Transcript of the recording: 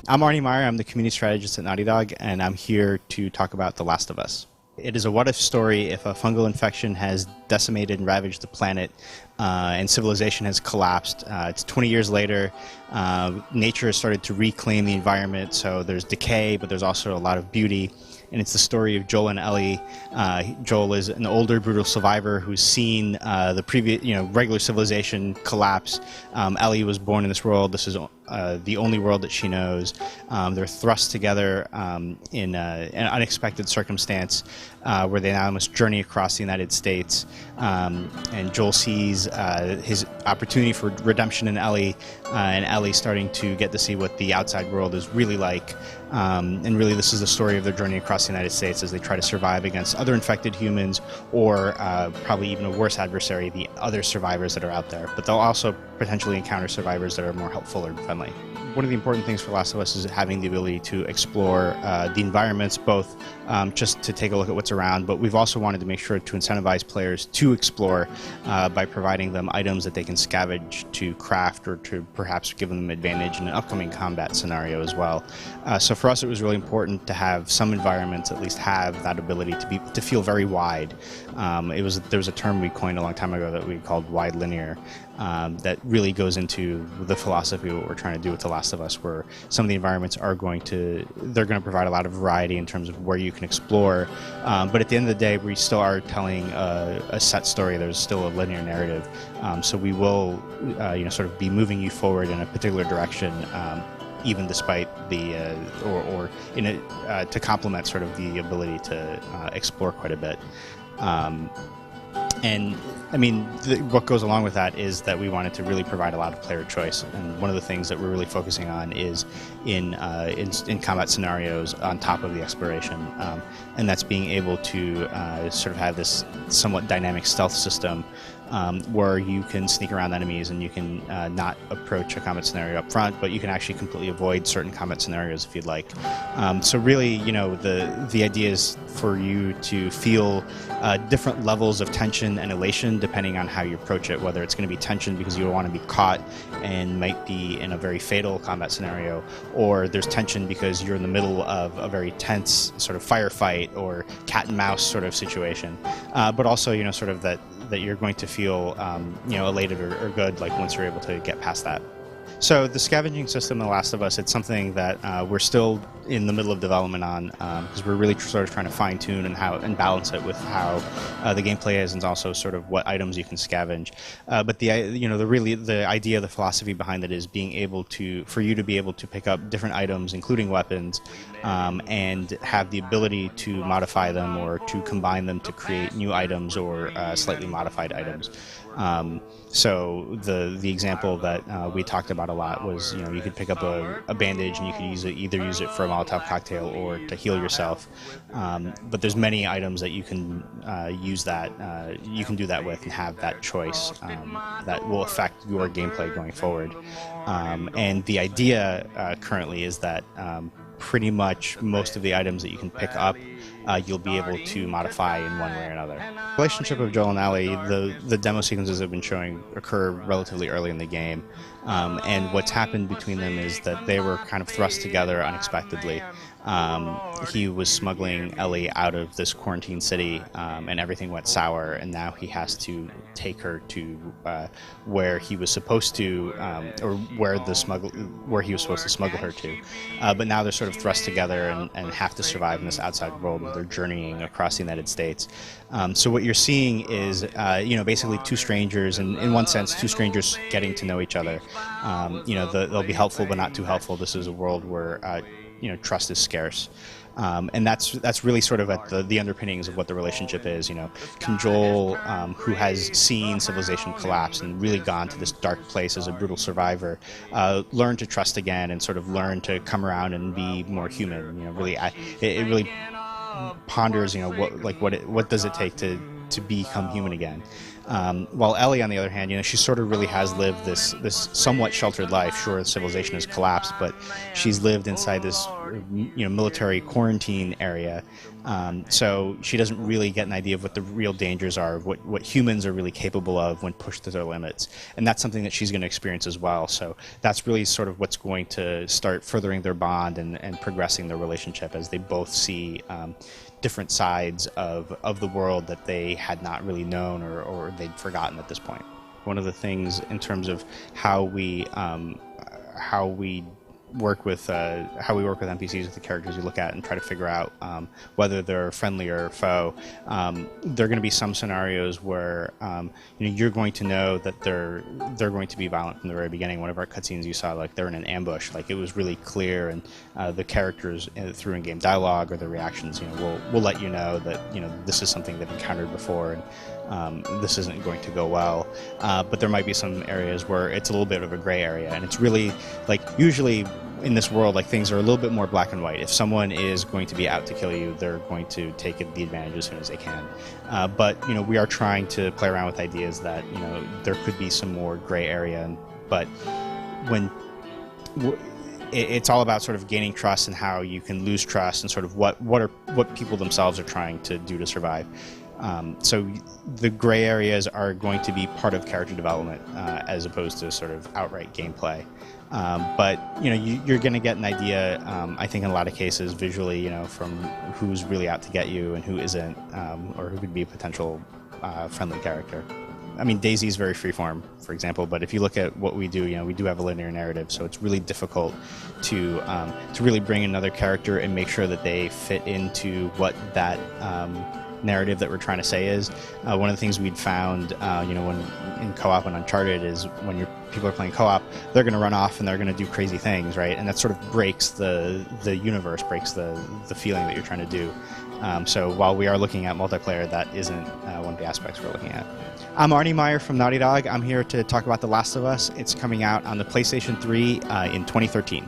I'm Arnie Meyer. I'm the community strategist at Naughty Dog, and I'm here to talk about The Last of Us. It is a what-if story if a fungal infection has decimated and ravaged the planet and civilization has collapsed. It's 20 years later. Nature has started to reclaim the environment, so there's decay, but there's also a lot of beauty. And it's the story of Joel and Ellie. Joel is an older, brutal survivor who's seen the previous, regular civilization collapse. Ellie was born in this world. This is the only world that she knows. They're thrust together in an unexpected circumstance where they now must journey across the United States. And Joel sees his opportunity for redemption in Ellie, and Ellie starting to get to see what the outside world is really like. And really, this is the story of their journey across the United States as they try to survive against other infected humans, or probably even a worse adversary, the other survivors that are out there. But they'll also potentially encounter survivors that are more helpful or friendly. One of the important things for Last of Us is having the ability to explore the environments, both just to take a look at what's around, but we've also wanted to make sure to incentivize players to explore by providing them items that they can scavenge to craft, or to perhaps give them advantage in an upcoming combat scenario as well. So for us, it was really important to have some environments at least have that ability to feel very wide. There was a term we coined a long time ago that we called wide linear, that really goes into the philosophy of what we're trying to do with The Last of Us, where some of the environments are going to provide a lot of variety in terms of where you can explore, but at the end of the day, we still are telling a set story. There's still a linear narrative, so we will sort of be moving you forward in a particular direction, even despite the to complement sort of the ability to explore quite a bit. And I mean, what goes along with that is that we wanted to really provide a lot of player choice. And one of the things that we're really focusing on is in combat scenarios on top of the exploration. And that's being able to sort of have this somewhat dynamic stealth system where you can sneak around enemies and you can not approach a combat scenario up front, but you can actually completely avoid certain combat scenarios if you'd like. So really, the idea is for you to feel different levels of tension and elation depending on how you approach it, whether it's going to be tension because you don't want to be caught and might be in a very fatal combat scenario, or there's tension because you're in the middle of a very tense sort of firefight or cat and mouse sort of situation, but also sort of that you're going to feel elated or good like once you're able to get past that. So the scavenging system in The Last of Us, it's something that we're still in the middle of development on, because we're really sort of trying to fine-tune and balance it with how the gameplay is, and also sort of what items you can scavenge. But the idea, the philosophy behind it is for you to be able to pick up different items, including weapons, and have the ability to modify them or to combine them to create new items or slightly modified items. So the example that we talked about a lot was, you could pick up a bandage and you could either use it for a Molotov cocktail or to heal yourself. But there's many items that you can use that you can do that with and have that choice that will affect your gameplay going forward. And the idea currently is that pretty much most of the items that you can pick up you'll be able to modify in one way or another. The relationship of Joel and Ellie, the demo sequences have been showing occur relatively early in the game, and what's happened between them is that they were kind of thrust together unexpectedly. He was smuggling Ellie out of this quarantine city, and everything went sour, and now he has to take her to where he was supposed to, or where he was supposed to smuggle her to. But now they're sort of thrust together and have to survive in this outside world where they're journeying across the United States. So what you're seeing is, basically two strangers, and in one sense, two strangers getting to know each other. They'll be helpful, but not too helpful. This is a world where trust is scarce. And that's really sort of at the underpinnings of what the relationship is. Can Joel, who has seen civilization collapse and really gone to this dark place as a brutal survivor, learn to trust again and sort of learn to come around and be more human? It really ponders, what does it take to become human again? While Ellie, on the other hand, she sort of really has lived this somewhat sheltered life. Sure, civilization has collapsed, but she's lived inside this military quarantine area. So she doesn't really get an idea of what the real dangers are, of what humans are really capable of when pushed to their limits. And that's something that she's going to experience as well. So that's really sort of what's going to start furthering their bond and progressing their relationship, as they both see different sides of the world that they had not really known or they'd forgotten at this point. One of the things in terms of how we work with NPCs, with the characters we look at, and try to figure out whether they're friendly or foe. There are going to be some scenarios where you're going to know that they're going to be violent from the very beginning. One of our cutscenes you saw, like, they're in an ambush. Like, it was really clear, and the characters through in-game dialogue or their reactions, will let you know that this is something they've encountered before, and this isn't going to go well. But there might be some areas where it's a little bit of a gray area, and it's really, like, usually in this world, like, things are a little bit more black and white. If someone is going to be out to kill you, they're going to take the advantage as soon as they can. But we are trying to play around with ideas that there could be some more gray area. But when it's all about sort of gaining trust and how you can lose trust, and sort of what people themselves are trying to do to survive. So the gray areas are going to be part of character development, as opposed to sort of outright gameplay. But you're going to get an idea, I think, in a lot of cases visually, from who's really out to get you and who isn't, or who could be a potential friendly character. I mean, Daisy's very freeform, for example, but if you look at what we do, we do have a linear narrative, so it's really difficult to really bring another character and make sure that they fit into what that narrative that we're trying to say is. One of the things we'd found, when in co-op and Uncharted, is when people are playing co-op, they're going to run off and they're going to do crazy things, right? And that sort of breaks the universe, breaks the feeling that you're trying to do. So while we are looking at multiplayer, that isn't one of the aspects we're looking at. I'm Arnie Meyer from Naughty Dog. I'm here to talk about The Last of Us. It's coming out on the PlayStation 3 in 2013.